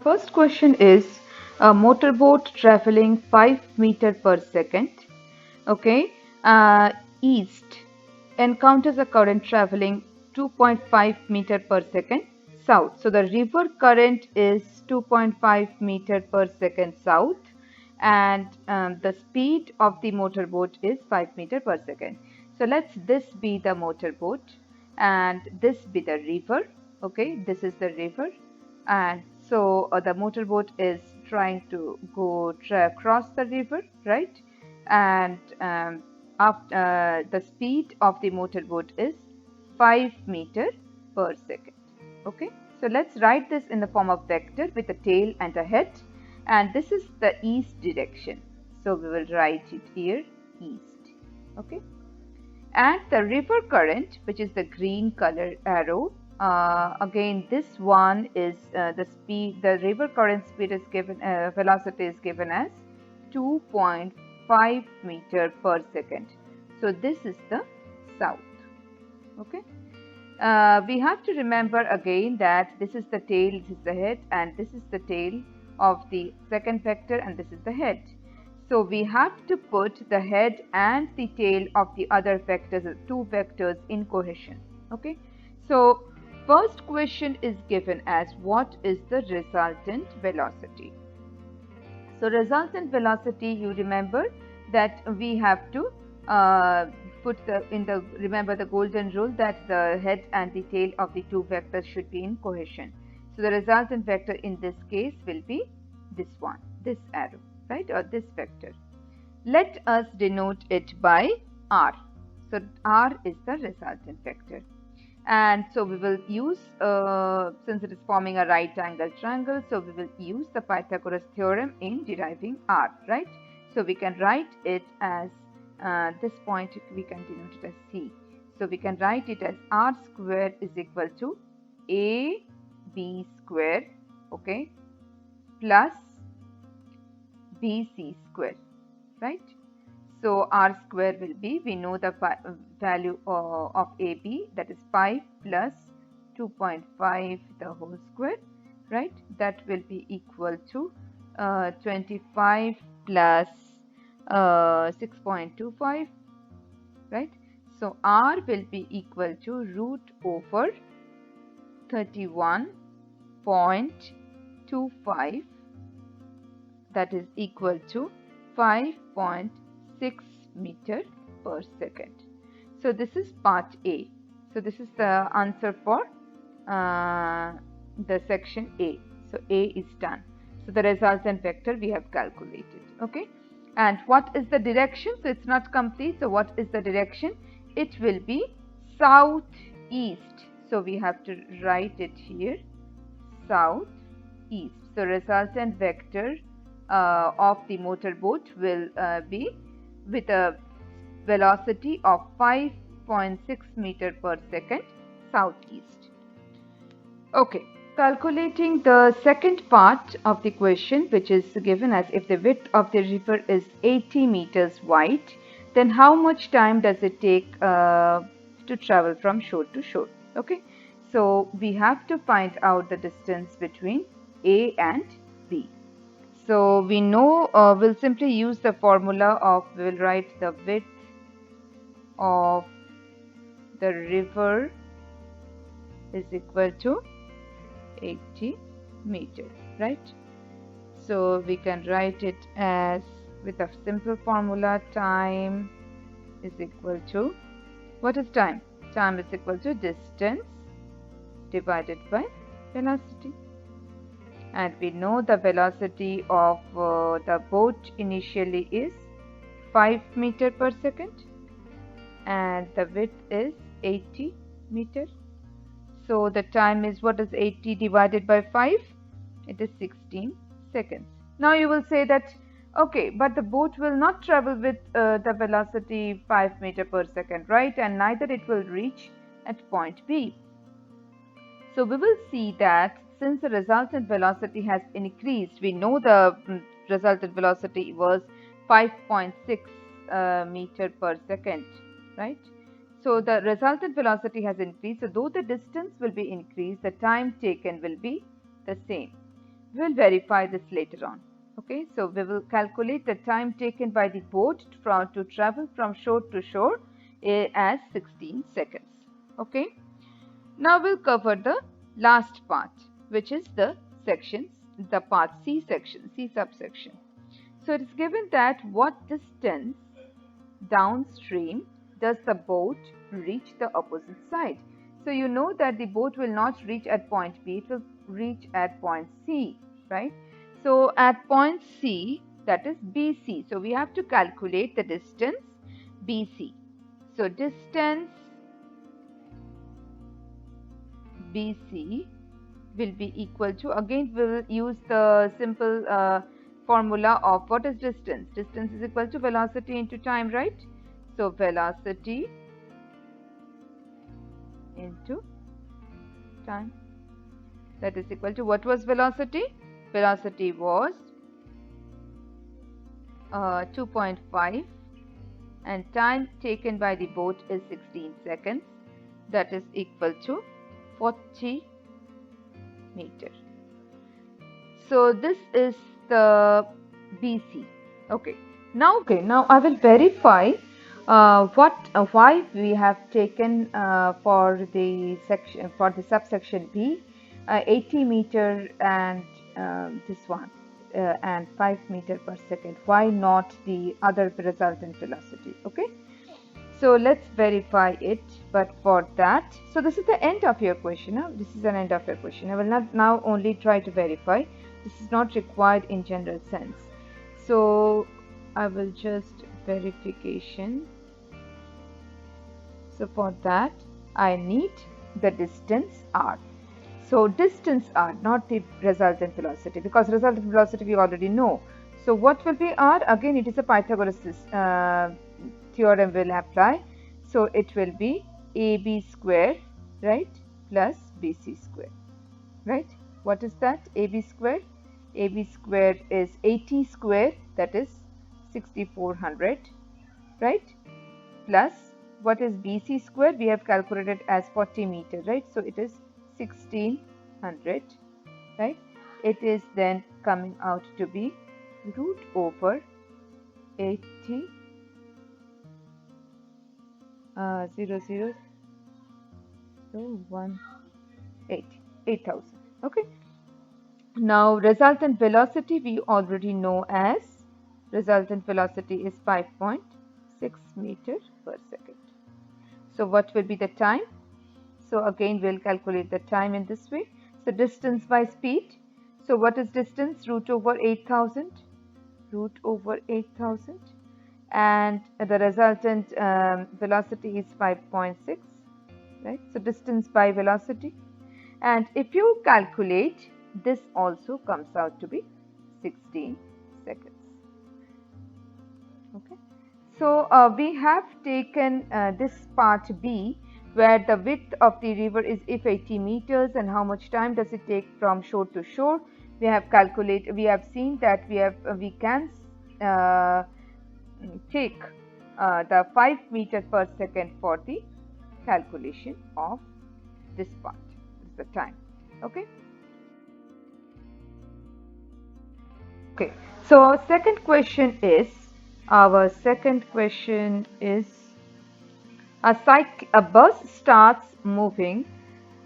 First question is a motorboat traveling 5 meter per second, okay, east encounters a current traveling 2.5 meter per second south. So the river current is 2.5 meter per second south, and the speed of the motorboat is 5 meter per second. So let's this be the motorboat and this be the river. Okay, this is the river, and so the motorboat is trying to cross the river, right? And after the speed of the motorboat is 5 meter per second. Okay, so let's write this in the form of vector with a tail and a head, and this is the east direction, so we will write it here east. Okay, and the river current, which is the green color arrow, again this one is the speed, the river current speed is given, velocity is given as 2.5 meter per second. So this is the south. Okay, we have to remember again that this is the tail, this is the head, and this is the tail of the second vector, and this is the head. So we have to put the head and the tail of the other vectors, two vectors, in cohesion. Okay, so first question is given as what is the resultant velocity. So resultant velocity, you remember that we have to put remember the golden rule that the head and the tail of the two vectors should be in cohesion. So the resultant vector in this case will be this one, this arrow, right, or this vector. Let us denote it by r. So r is the resultant vector. And so we will use, since it is forming a right angle triangle, so we will use the Pythagoras theorem in deriving r, right? So we can write it as this point, we can denote it as c. So we can write it as r square is equal to ab square, okay, plus bc square, right? So r square will be, we know the value of AB, that is 5 plus 2.5 the whole square, right? That will be equal to 25 plus 6.25, right? So r will be equal to root over 31.25, that is equal to 5.6 meter per second. So this is part A. So this is the answer for the section A. So A is done. So the resultant vector we have calculated. Okay. And what is the direction? So it's not complete. So what is the direction? It will be southeast. So we have to write it here, southeast. So resultant vector of the motorboat will be with a velocity of 5.6 meter per second southeast. Okay, calculating the second part of the question, which is given as if the width of the river is 80 meters wide, then how much time does it take to travel from shore to shore? Okay, so we have to find out the distance between A and B. So we know, we'll simply use the formula of, we'll write the width of the river is equal to 80 meters, right? So we can write it as, with a simple formula, time is equal to, what is time? Time is equal to distance divided by velocity. And we know the velocity of the boat initially is 5 meter per second, and the width is 80 meters. So the time is, what is 80 divided by 5? It is 16 seconds. Now you will say that, okay, but the boat will not travel with the velocity 5 meter per second, right? And neither it will reach at point B. So we will see that since the resultant velocity has increased, we know the resultant velocity was 5.6 meter per second, right? So the resultant velocity has increased. So though the distance will be increased, the time taken will be the same. We'll verify this later on. Okay, so we will calculate the time taken by the boat to travel from shore to shore as 16 seconds. Okay, now we'll cover the last part, which is the sections, the part C section, C subsection. So it is given that what distance downstream does the boat reach the opposite side. So you know that the boat will not reach at point B, it will reach at point C, right? So at point C, that is BC. So we have to calculate the distance BC. So distance BC will be equal to, again we will use the simple formula of what is distance. Distance is equal to velocity into time, right? So velocity into time, that is equal to, what was velocity? Velocity was 2.5 and time taken by the boat is 16 seconds, that is equal to 40 meter. So this is the BC. Okay. Now I will verify why we have taken for the section, for the subsection B, 80 meter and this one and 5 meter per second. Why not the other resultant velocity? Okay. So let's verify it, but for that, so this is the end of your question. This is an end of your question. I will not now only try to verify. This is not required in general sense. So I will just verification. So for that, I need the distance r. So distance r, not the resultant velocity, because resultant velocity we already know. So what will be r? Again, it is a Pythagoras theorem will apply. So it will be AB square, right, plus BC square, right? What is that? AB square. AB square is 80 square, that is 6400, right? Plus what is BC square? We have calculated as 40 meter, right? So it is 1600, right? It is then coming out to be root over 80 8,000. Okay. Now resultant velocity we already know as, resultant velocity is 5.6 meter per second. So what will be the time? So again we'll calculate the time in this way. So distance by speed. So what is distance? Root over 8,000. Root over 8,000. And the resultant velocity is 5.6, right? So distance by velocity, and if you calculate this, also comes out to be 16 seconds. Okay, so we have taken this part B, where the width of the river is if 80 meters and how much time does it take from shore to shore. We have calculated, we have seen that we can take the 5 meter per second for the calculation of this part. This is the time. Okay. Okay. So second question is, our second question is, a bus starts moving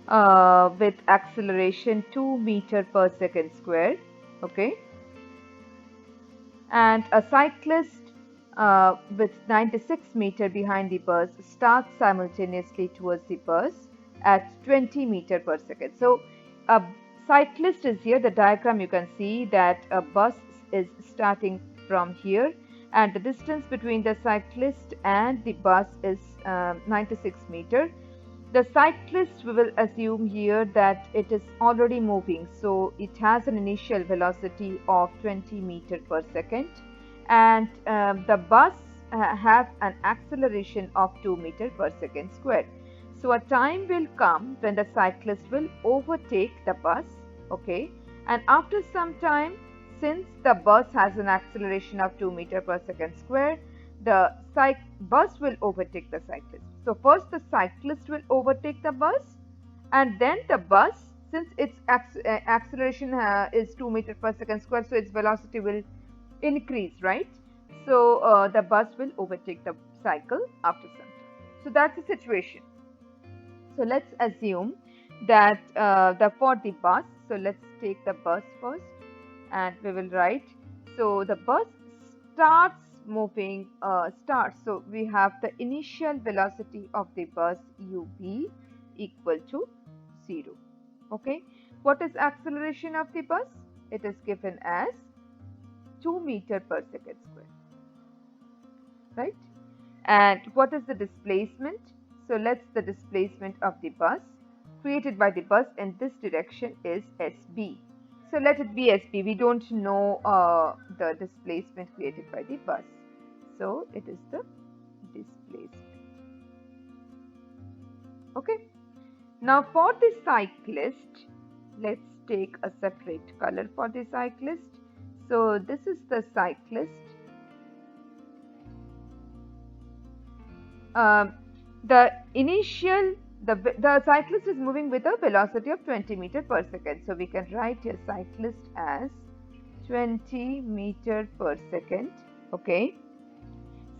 with acceleration 2 meter per second square. Okay. And a cyclist with 96 meter behind the bus starts simultaneously towards the bus at 20 meter per second. So a cyclist is here. The diagram, you can see that a bus is starting from here, and the distance between the cyclist and the bus is 96 meter. The cyclist, we will assume here that it is already moving, so it has an initial velocity of 20 meter per second, and the bus have an acceleration of 2 meter per second square. So a time will come when the cyclist will overtake the bus, okay, and after some time, since the bus has an acceleration of 2 meter per second square, the bus will overtake the cyclist. So first the cyclist will overtake the bus, and then the bus since its acceleration is 2 meter per second square, so its velocity will increase, right? So the bus will overtake the cycle after some time. So that's the situation. So let's assume that for the bus, so let's take the bus first and we will write. So the bus starts moving, so we have the initial velocity of the bus ub equal to 0. Okay, what is acceleration of the bus? It is given as 2 meter per second square, right? And what is the displacement? So let's the displacement of the bus created by the bus in this direction is SB. So let it be SB. We don't know the displacement created by the bus. So it is the displacement. Okay. Now for the cyclist, let's take a separate color for the cyclist. So this is the cyclist. The cyclist is moving with a velocity of 20 meter per second. So we can write here cyclist as 20 meter per second. Okay.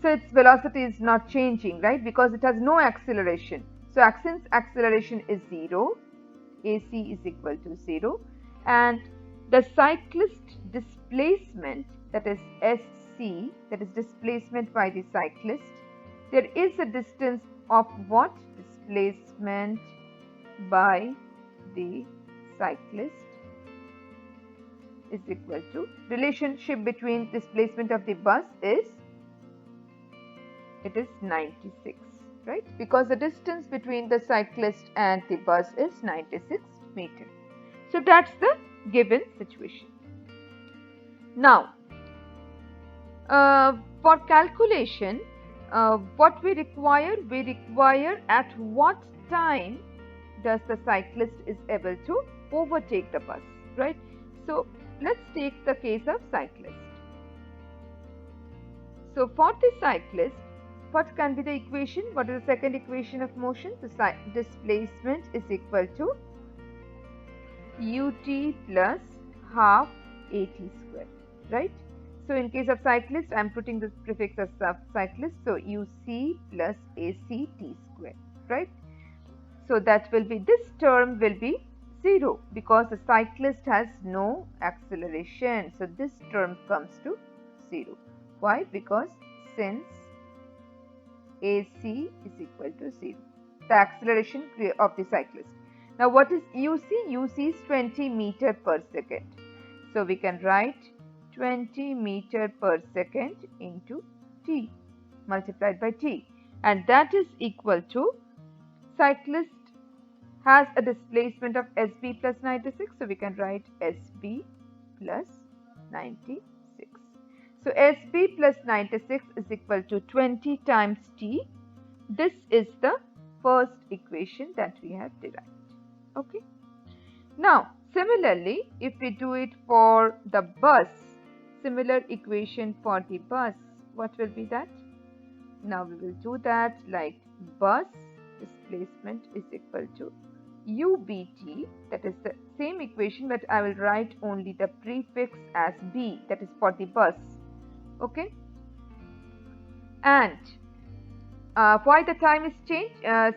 So its velocity is not changing, right? Because it has no acceleration. So since acceleration is 0, AC is equal to 0. And the cyclist displacement, that is SC, that is displacement by the cyclist, there is a distance of what? Displacement by the cyclist is equal to, relationship between displacement of the bus is, it is 96, right? Because the distance between the cyclist and the bus is 96 meters. So that's the given situation. Now, for calculation, what we require at what time does the cyclist is able to overtake the bus, right? So let's take the case of cyclist. So for the cyclist, what can be the equation? What is the second equation of motion? The displacement is equal to ut plus half at square, right? So in case of cyclist, I am putting the prefix as cyclist. So uc plus act square, right? So that will be, this term will be 0 because the cyclist has no acceleration. So this term comes to 0. Why? Because since AC is equal to 0, the acceleration of the cyclist. Now what is UC? UC is 20 meter per second. So we can write 20 meter per second into T multiplied by T, and that is equal to, cyclist has a displacement of SB plus 96. So we can write SB plus 96. So SB plus 96 is equal to 20 times T. This is the first equation that we have derived. Okay. Now, similarly, if we do it for the bus, similar equation for the bus, what will be that? Now we will do that like bus displacement is equal to UBT, that is the same equation, but I will write only the prefix as B, that is for the bus. Okay. And why the time is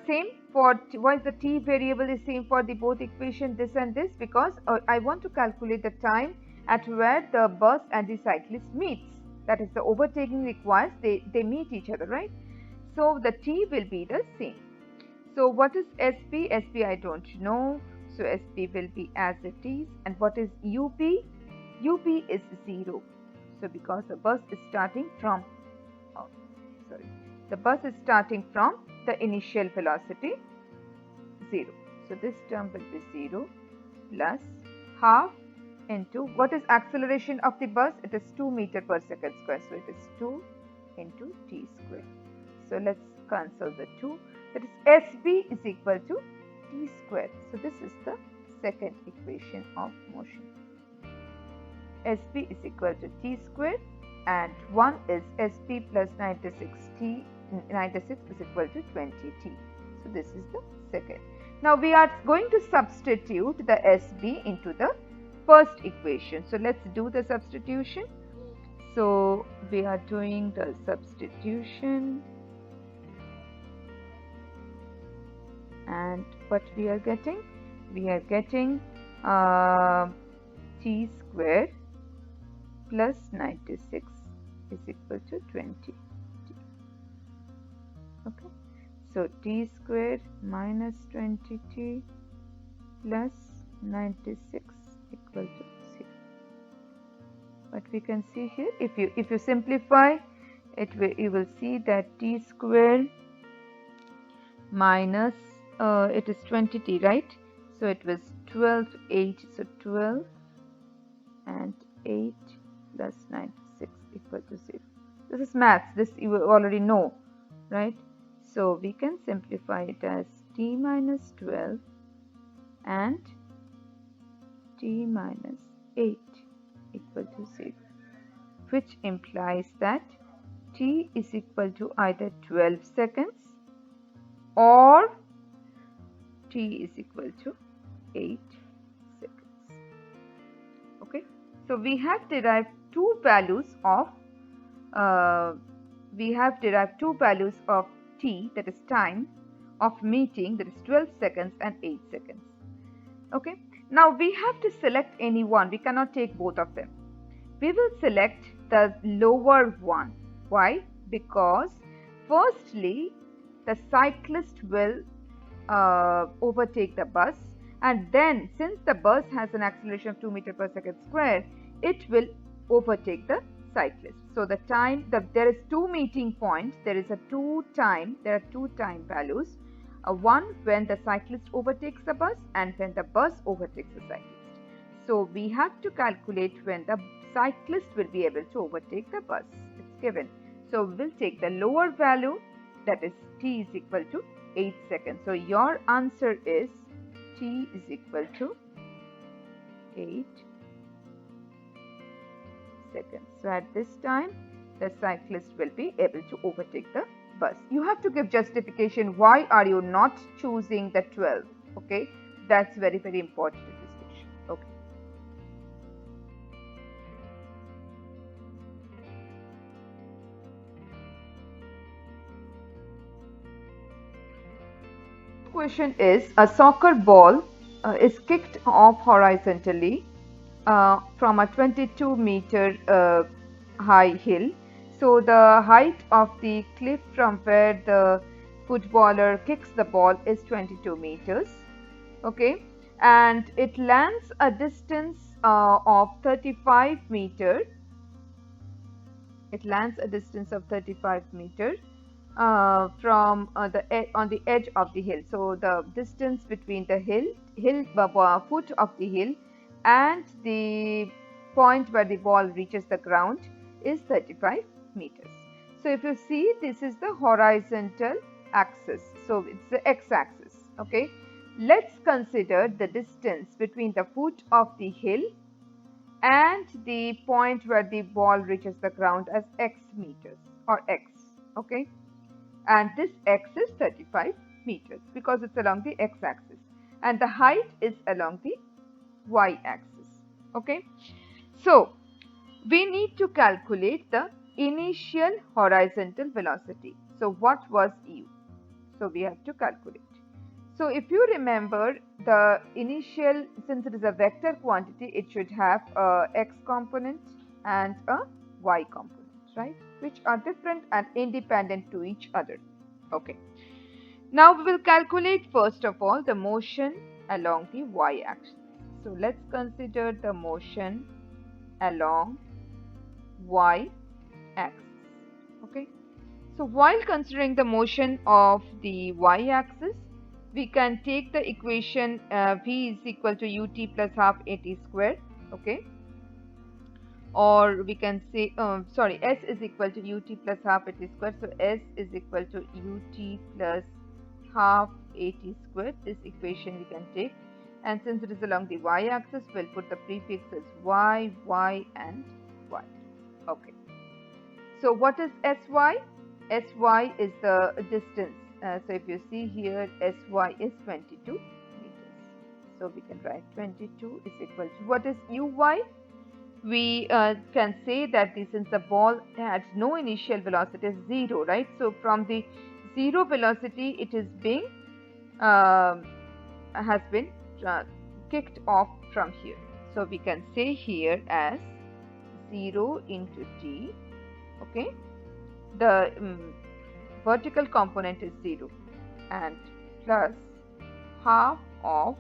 same for why the t variable is same for the both equation, this and this? Because I want to calculate the time at where the bus and the cyclist meets, that is the overtaking requires they meet each other, right? So the t will be the same. So what is SB? SB I don't know, so SB will be as it is. And what is UP? UP is 0. So because the bus is starting from the bus is starting from the initial velocity 0. So this term will be 0 plus half into, what is acceleration of the bus? It is 2 meter per second square. So it is 2 into t square. So let's cancel the 2. That is SB is equal to t square. So this is the second equation of motion. SB is equal to t square, and one is SB plus 96 is equal to 20t. So this is the second. Now we are going to substitute the SB into the first equation. So let's do the substitution. So we are doing the substitution, and what we are getting? We are getting t square plus 96 is equal to 20. Okay, so t square minus 20t plus 96 equal to 0. What we can see here, if you simplify it, you will see that t square minus it is 20t, right? So it was 12 8, so 12 and 8 plus 96 equal to 0. This is maths, this you already know, right? So we can simplify it as t minus 12 and t minus 8 equal to 0, which implies that t is equal to either 12 seconds or t is equal to 8 seconds. Okay, so we have derived two values of t, that is time of meeting, that is 12 seconds and 8 seconds. Okay, now we have to select any one. We cannot take both of them. We will select the lower one. Why? Because firstly, the cyclist will overtake the bus, and then since the bus has an acceleration of 2 meters per second square, it will overtake the cyclist. So the time, there is two meeting points, there are two time values, one when the cyclist overtakes the bus and when the bus overtakes the cyclist. So we have to calculate when the cyclist will be able to overtake the bus. It's given. So we'll take the lower value, that is t is equal to 8 seconds. So your answer is t is equal to 8 seconds. So at this time, the cyclist will be able to overtake the bus. You have to give justification. Why are you not choosing the 12? Okay, that's very, very important in this question. Okay. Question is, a soccer ball is kicked off horizontally from a 22-meter high hill. So the height of the cliff from where the footballer kicks the ball is 22 meters. Okay, and it lands a distance of 35 meters. It lands a distance of 35 meters from on the edge of the hill. So the distance between the foot of the hill and the point where the ball reaches the ground is 35 meters. So if you see, this is the horizontal axis. So it's the x-axis. Okay, let's consider the distance between the foot of the hill and the point where the ball reaches the ground as x meters or x. Okay, and this x is 35 meters because it's along the x-axis, and the height is along the y-axis. Okay, so we need to calculate the initial horizontal velocity. So what was u? So we have to calculate. So if you remember, the initial, since it is a vector quantity, it should have a x component and a y component, right? Which are different and independent to each other. Okay. Now we will calculate first of all the motion along the y-axis. So let's consider the motion along y-axis. Okay. So while considering the motion of the y-axis, we can take the equation v is equal to ut plus half at square. Okay. Or we can say, s is equal to ut plus half at square. So s is equal to ut plus half at square. This equation we can take. And since it is along the y-axis, we'll put the prefixes y, and y. Okay. So what is sy? Sy is the distance so if you see here, Sy is 22 meters. So we can write 22 is equal to, what is Uy? We can say that since the ball had no initial velocity, is 0, right? So from the 0 velocity, it is being has been kicked off from here. So we can say here as 0 into t. Okay, the vertical component is 0 and plus half of,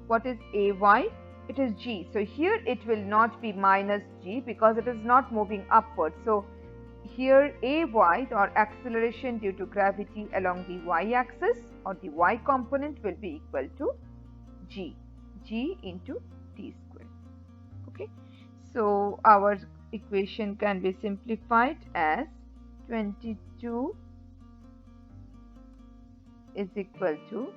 what is Ay? It is g. So here it will not be minus g because it is not moving upward. So here Ay, or acceleration due to gravity along the y-axis or the y component, will be equal to g into t square. Okay, so our equation can be simplified as 22 is equal to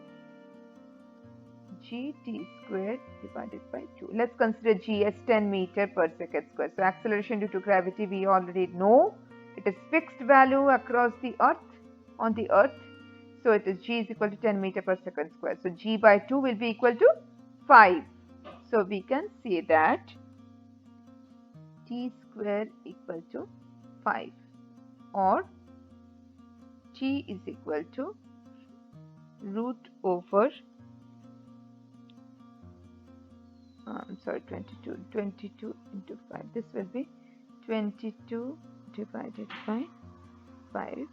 gt squared divided by 2. Let's consider g as 10 meter per second square. So acceleration due to gravity, we already know it is fixed value across the earth, on the earth. So it is g is equal to 10 meter per second square. So g by 2 will be equal to 5. So we can say that t square equal to 5, or t is equal to root over 22 into 5. This will be 22 divided by 5,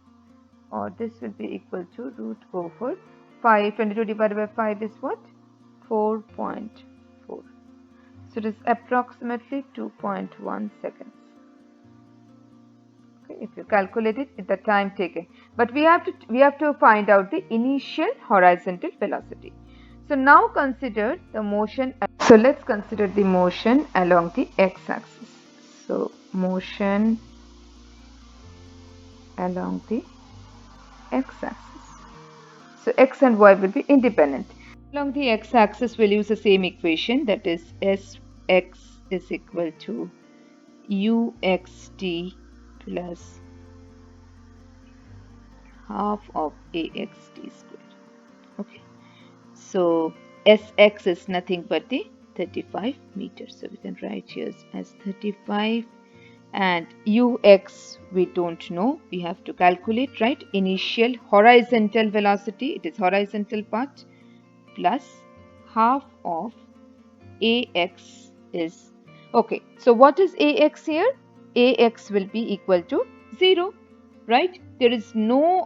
or this will be equal to root over 5. 22 divided by 5 is what? 4.4. So it is approximately 2.1 seconds. Okay, if you calculate it with the time taken, but we have to find out the initial horizontal velocity. So now consider the motion. So let's consider the motion along the x-axis. So motion along the x-axis. So x and y will be independent. Along the x-axis, we'll use the same equation, that is Sx is equal to uxt plus half of axt squared. Okay, so Sx is nothing but the 35 meters. So we can write here as 35, and ux we don't know. We have to calculate, right? Initial horizontal velocity, it is horizontal part, plus half of ax is, okay, so what is ax here? Ax will be equal to 0, right? There is no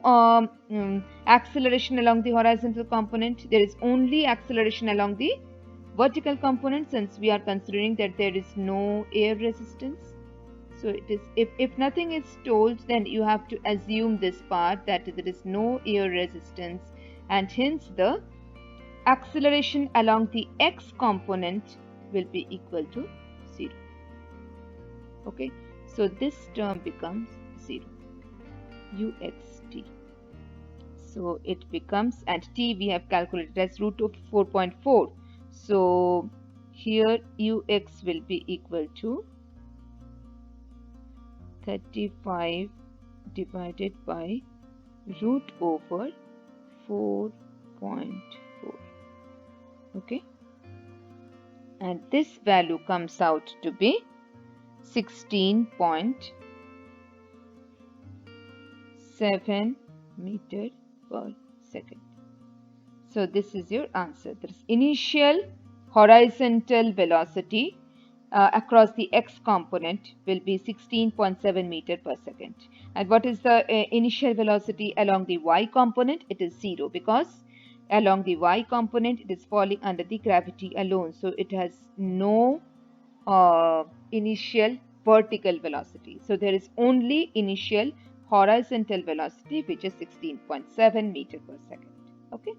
acceleration along the horizontal component. There is only acceleration along the vertical component, since we are considering that there is no air resistance. So it is, if nothing is told, then you have to assume this part, that there is no air resistance, and hence the acceleration along the x component will be equal to 0. Okay, so this term becomes 0, uxt. So it becomes, and t we have calculated as root of 4.4. So here ux will be equal to 35 divided by root over 4.4. Okay, and this value comes out to be 16.7 meter per second. So this is your answer. There is initial horizontal velocity across the x component will be 16.7 meter per second. And what is the initial velocity along the y component? It is 0, because along the y component it is falling under the gravity alone. So it has no initial vertical velocity. So there is only initial horizontal velocity, which is 16.7 meter per second. Okay.